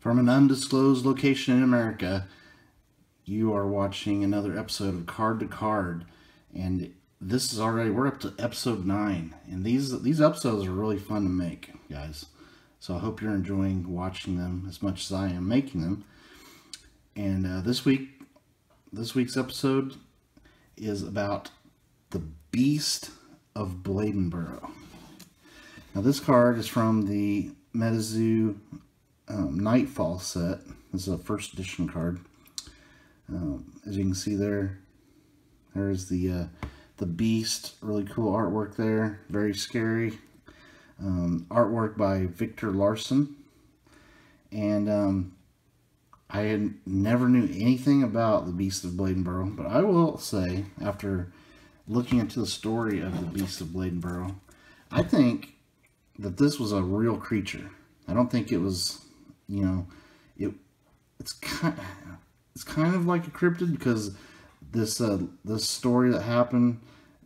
From an undisclosed location in America, you are watching another episode of Card to Card, and this is already, we're up to episode 9, and these episodes are really fun to make, guys. So I hope you're enjoying watching them as much as I am making them. And this week's episode is about the Beast of Bladenboro. Now this card is from the MetaZoo Nightfall set. This is a first edition card. As you can see there's the Beast. Really cool artwork there. Very scary. Artwork by Victor Larson. And I had never knew anything about the Beast of Bladenboro, but I will say, after looking into the story of the Beast of Bladenboro, I think that this was a real creature. I don't think it was, you know, it's kind of like a cryptid, because this story that happened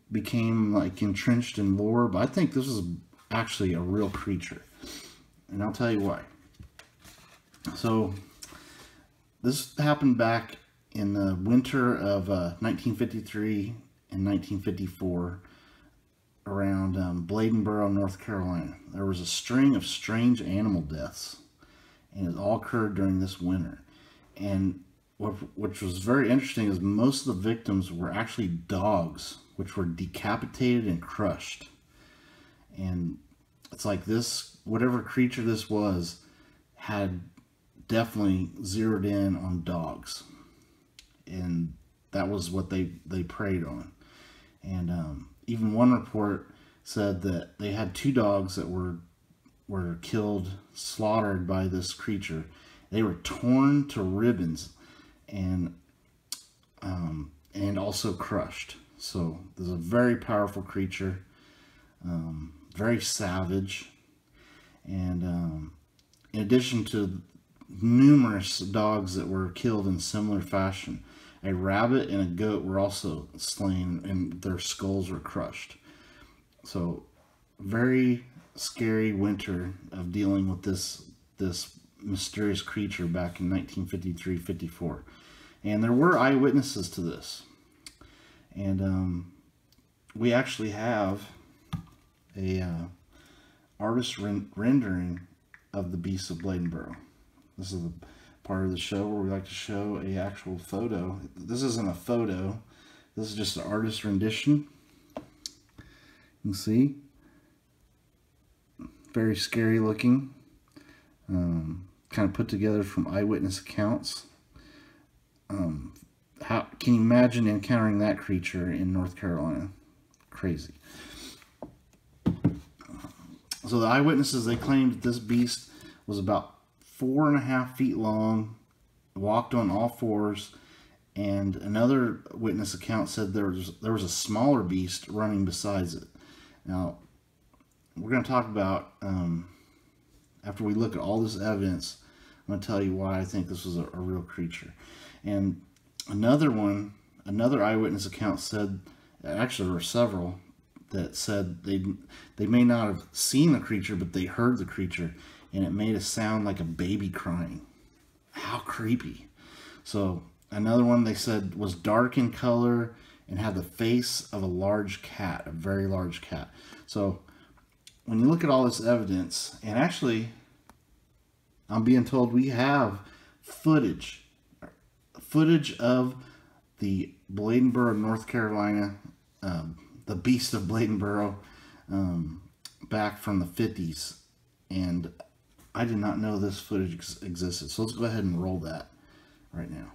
became like entrenched in lore, but I think this is actually a real creature, and I'll tell you why. So this happened back in the winter of 1953 and 1954 around Bladenboro, North Carolina. There was a string of strange animal deaths, and it all occurred during this winter. And which was very interesting is most of the victims were actually dogs, which were decapitated and crushed. And it's like this, whatever creature this was, had definitely zeroed in on dogs, and that was what they preyed on. And even one report said that they had 2 dogs that were killed, slaughtered by this creature. They were torn to ribbons and also crushed. So there's a very powerful creature, very savage, and in addition to numerous dogs that were killed in similar fashion, a rabbit and a goat were also slain and their skulls were crushed. So very scary winter of dealing with this mysterious creature back in 1953-54. And there were eyewitnesses to this. And we actually have a artist rendering of the Beast of Bladenboro. This is the part of the show where we like to show a actual photo. This isn't a photo. This is just an artist rendition. You can see. Very scary looking. Kind of put together from eyewitness accounts. How can you imagine encountering that creature in North Carolina? Crazy. So the eyewitnesses, they claimed that this beast was about 4.5 feet long, walked on all fours, and another witness account said there was a smaller beast running besides it. Now, we're going to talk about, after we look at all this evidence, I'm going to tell you why I think this was a real creature. And another eyewitness account said, actually there were several, that said they may not have seen the creature, but they heard the creature, and it made a sound like a baby crying. How creepy. So another one they said was dark in color and had the face of a large cat, a very large cat. So when you look at all this evidence, and actually I'm being told we have footage of the Bladenboro, North Carolina, the Beast of Bladenboro, back from the 50s, and I did not know this footage existed. So let's go ahead and roll that right now.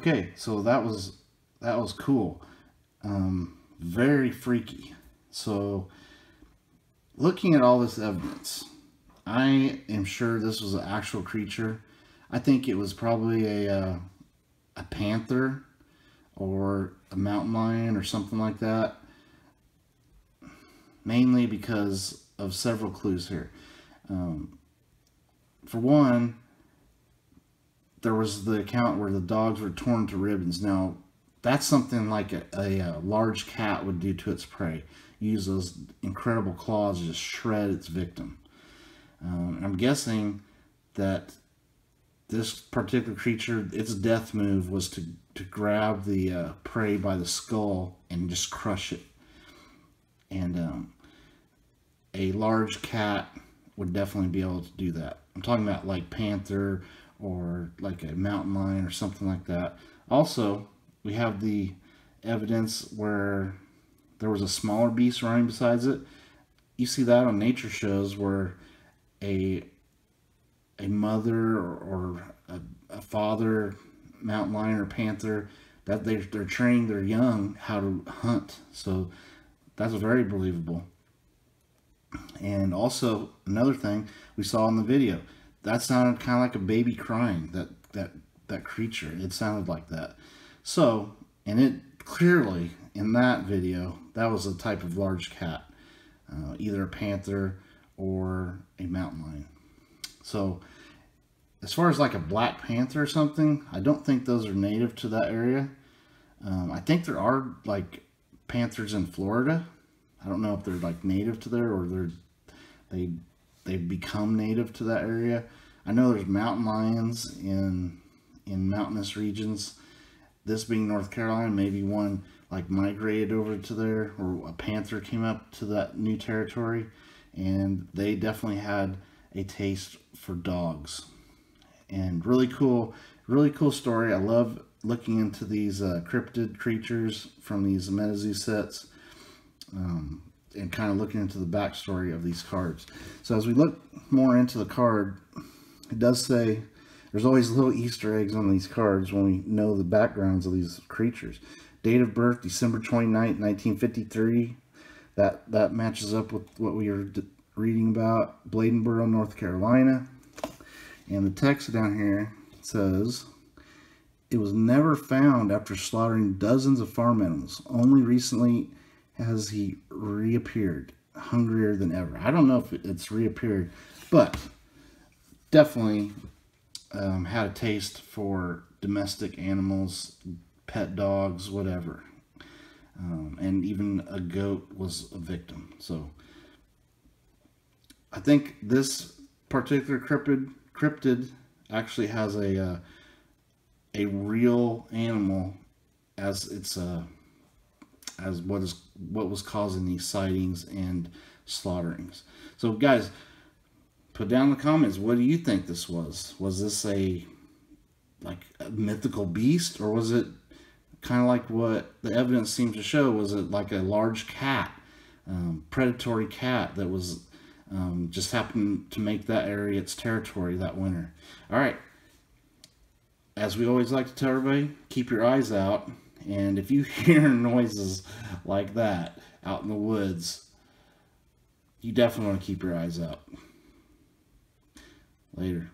Okay, so that was cool. Very freaky. So looking at all this evidence, I am sure this was an actual creature. I think it was probably a panther or a mountain lion or something like that. Mainly because of several clues here. For one, there was the account where the dogs were torn to ribbons. Now, that's something like a large cat would do to its prey. Use those incredible claws to just shred its victim. I'm guessing that this particular creature, its death move was to grab the prey by the skull and just crush it. And a large cat would definitely be able to do that. I'm talking about like panther or like a mountain lion or something like that. Also, we have the evidence where there was a smaller beast running besides it. You see that on nature shows where a mother or a father mountain lion or panther, that they're training their young how to hunt. So that's very believable. And also another thing we saw in the video, that sounded kind of like a baby crying. That creature, it sounded like that. So, and it clearly in that video, that was a type of large cat, either a panther or a mountain lion. So as far as like a black panther or something, I don't think those are native to that area. I think there are like panthers in Florida. I don't know if they're like native to there or they've become native to that area. I know there's mountain lions in mountainous regions. This being North Carolina, maybe one like migrated over to there, or a panther came up to that new territory, and they definitely had a taste for dogs. And really cool story. I love looking into these cryptid creatures from these MetaZoo sets, and kind of looking into the backstory of these cards. So as we look more into the card, it does say there's always little Easter eggs on these cards when we know the backgrounds of these creatures. Date of birth, December 29th, 1953. That matches up with what we were reading about. Bladenboro, North Carolina. And the text down here says, it was never found after slaughtering dozens of farm animals. Only recently has he reappeared, hungrier than ever. I don't know if it's reappeared, but definitely had a taste for domestic animals, pet dogs, whatever. And even a goat was a victim. So I think this particular cryptid actually has a real animal as its as what was causing these sightings and slaughterings. So guys, put down in the comments, what do you think this was? Was this like a mythical beast, or was it kind of like what the evidence seemed to show? Was it like a large cat, predatory cat that was just happened to make that area its territory that winter? All right, as we always like to tell everybody, keep your eyes out, and if you hear noises like that out in the woods, you definitely want to keep your eyes out. Later.